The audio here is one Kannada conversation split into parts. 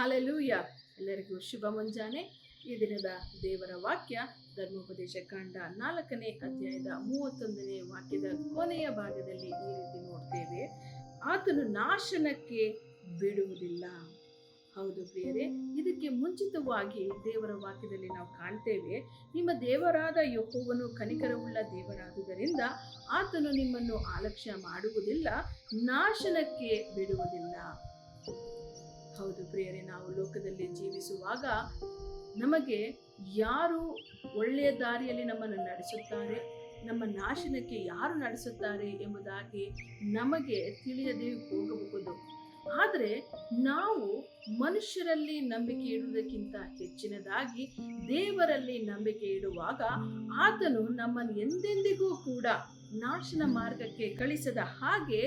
ಹಲ್ಲೆಲೂಯ. ಎಲ್ಲರಿಗೂ ಶುಭ ಮುಂಜಾನೆ. ಈ ದಿನದ ದೇವರ ವಾಕ್ಯ ಧರ್ಮೋಪದೇಶ ಕಾಂಡ 4ನೇ ಅಧ್ಯಾಯದ 31ನೇ ವಾಕ್ಯದ ಕೊನೆಯ ಭಾಗದಲ್ಲಿ ಈ ರೀತಿ ನೋಡ್ತೇವೆ. ಆತನು ನಾಶನಕ್ಕೆ ಬಿಡುವುದಿಲ್ಲ. ಹೌದು ಪ್ರಿಯರೇ, ಇದಕ್ಕೆ ಮುಂಚಿತವಾಗಿ ದೇವರ ವಾಕ್ಯದಲ್ಲಿ ನಾವು ಕಾಣ್ತೇವೆ, ನಿಮ್ಮ ದೇವರಾದ ಯೆಹೋವನು ಕನಿಕರವುಳ್ಳ ದೇವರಾದುದರಿಂದ ಆತನು ನಿಮ್ಮನ್ನು ಅಲಕ್ಷ್ಯ ಮಾಡುವುದಿಲ್ಲ, ನಾಶನಕ್ಕೆ ಬಿಡುವುದಿಲ್ಲ. ಹೌದು ಪ್ರಿಯರೇ, ನಾವು ಲೋಕದಲ್ಲಿ ಜೀವಿಸುವಾಗ ನಮಗೆ ಯಾರು ಒಳ್ಳೆಯ ದಾರಿಯಲ್ಲಿ ನಮ್ಮನ್ನು ನಡೆಸುತ್ತಾರೆ, ನಮ್ಮ ನಾಶನಕ್ಕೆ ಯಾರು ನಡೆಸುತ್ತಾರೆ ಎಂಬುದಾಗಿ ನಮಗೆ ತಿಳಿಯದೆ ಹೋಗಬಹುದು. ಆದರೆ ನಾವು ಮನುಷ್ಯರಲ್ಲಿ ನಂಬಿಕೆ ಇಡುವುದಕ್ಕಿಂತ ಹೆಚ್ಚಿನದಾಗಿ ದೇವರಲ್ಲಿ ನಂಬಿಕೆ ಇಡುವಾಗ ಆತನು ನಮ್ಮನ್ನು ಎಂದೆಂದಿಗೂ ಕೂಡ ನಾಶನ ಮಾರ್ಗಕ್ಕೆ ಕಳಿಸದ ಹಾಗೆ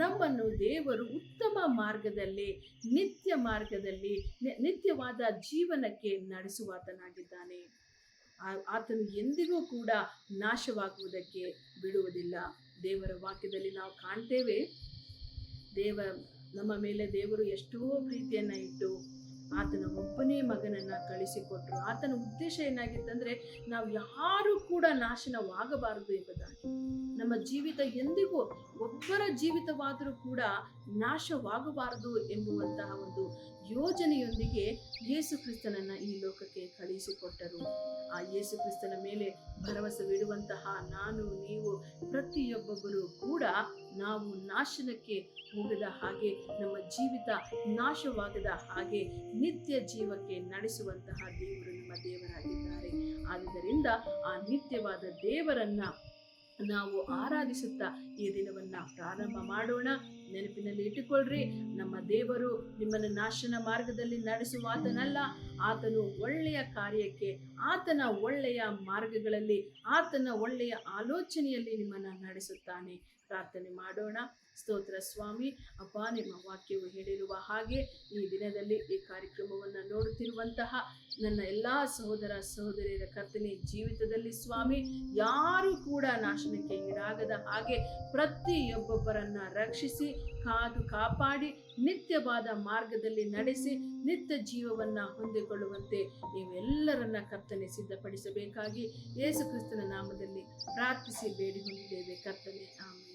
ನಮ್ಮನ್ನು ದೇವರು ಉತ್ತಮ ಮಾರ್ಗದಲ್ಲಿ, ನಿತ್ಯ ಮಾರ್ಗದಲ್ಲಿ, ನಿತ್ಯವಾದ ಜೀವನಕ್ಕೆ ನಡೆಸುವಾತನಾಗಿದ್ದಾನೆ. ಆತನು ಎಂದಿಗೂ ಕೂಡ ನಾಶವಾಗುವುದಕ್ಕೆ ಬಿಡುವುದಿಲ್ಲ. ದೇವರ ವಾಕ್ಯದಲ್ಲಿ ನಾವು ಕಾಣ್ತೇವೆ, ನಮ್ಮ ಮೇಲೆ ದೇವರು ಎಷ್ಟೋ ಪ್ರೀತಿಯನ್ನ ಇಟ್ಟು ಆತನ ಒಬ್ಬನೇ ಮಗನನ್ನ ಕಳಿಸಿಕೊಟ್ರು. ಆತನ ಉದ್ದೇಶ ಏನಾಗಿತ್ತಂದ್ರೆ, ನಾವು ಯಾರು ಕೂಡ ನಾಶನವಾಗಬಾರದು ಎಂಬುದಾಗಿ. ನಮ್ಮ ಜೀವಿತ ಎಂದಿಗೂ ಒಬ್ಬರ ಜೀವಿತವಾದರೂ ಕೂಡ ನಾಶವಾಗಬಾರದು ಎಂಬುವಂತಹ ಒಂದು ಯೋಜನೆಯೊಂದಿಗೆ ಯೇಸು ಕ್ರಿಸ್ತನನ್ನ ಈ ಲೋಕಕ್ಕೆ ಕಳಿಸಿಕೊಟ್ಟರು. ಆ ಯೇಸು ಕ್ರಿಸ್ತನ ಮೇಲೆ ಭರವಸವಿಡುವಂತಹ ನಾನು, ನೀವು, ಪ್ರತಿಯೊಬ್ಬೊಬ್ಬರು ಕೂಡ ನಾವು ನಾಶನಕ್ಕೆ ಹೋಗದ ಹಾಗೆ, ನಮ್ಮ ಜೀವಿತ ನಾಶವಾಗದ ಹಾಗೆ ನಿತ್ಯ ಜೀವಕ್ಕೆ ನಡೆಸುವಂತಹ ದೇವರು ನಮ್ಮ ದೇವರಾಗಿದ್ದಾರೆ. ಆದುದರಿಂದ ಆ ನಿತ್ಯವಾದ ದೇವರನ್ನ ನಾವು ಆರಾಧಿಸುತ್ತಾ ಈ ದಿನವನ್ನ ಪ್ರಾರಂಭ ಮಾಡೋಣ. ನೆನಪಿನಲ್ಲಿ ಇಟ್ಟುಕೊಳ್ಳ್ರಿ, ನಮ್ಮ ದೇವರು ನಿಮ್ಮನ್ನು ನಾಶನ ಮಾರ್ಗದಲ್ಲಿ ನಡೆಸುವಾತನಲ್ಲ. ಆತನು ಒಳ್ಳೆಯ ಕಾರ್ಯಕ್ಕೆ, ಆತನ ಒಳ್ಳೆಯ ಮಾರ್ಗಗಳಲ್ಲಿ, ಆತನ ಒಳ್ಳೆಯ ಆಲೋಚನೆಯಲ್ಲಿ ನಿಮ್ಮನ್ನು ನಡೆಸುತ್ತಾನೆ. ಪ್ರಾರ್ಥನೆ ಮಾಡೋಣ. ಸ್ತೋತ್ರ ಸ್ವಾಮಿ, ಅಪ್ಪ, ನಿಮ್ಮ ವಾಕ್ಯವು ಹೇಳಿರುವ ಹಾಗೆ ಈ ದಿನದಲ್ಲಿ ಈ ಕಾರ್ಯಕ್ರಮವನ್ನು ನೋಡುತ್ತಿರುವಂತಹ ನನ್ನ ಎಲ್ಲ ಸಹೋದರ ಸಹೋದರಿಯರ ಕರ್ತನೆ ಜೀವಿತದಲ್ಲಿ ಸ್ವಾಮಿ, ಯಾರು ಕೂಡ ನಾಶನಕ್ಕೆ ಈಡಾಗದ ಹಾಗೆ ಪ್ರತಿಯೊಬ್ಬೊಬ್ಬರನ್ನ ರಕ್ಷಿಸಿ, ಕಾಪಾಡಿ, ನಿತ್ಯವಾದ ಮಾರ್ಗದಲ್ಲಿ ನಡೆಸಿ ನಿತ್ಯ ಜೀವವನ್ನ ಹೊಂದಿಕೊಳ್ಳುವಂತೆ ನೀವೆಲ್ಲರನ್ನ ಕರ್ತನೆ ಸಿದ್ಧಪಡಿಸಬೇಕಾಗಿ ಯೇಸು ಕ್ರಿಸ್ತನ ನಾಮದಲ್ಲಿ ಪ್ರಾರ್ಥಿಸಿ ಬೇಡಿ ಹೊಂದಿದ್ದೇವೆ ಕರ್ತನೆ, ಆಮೆನ್.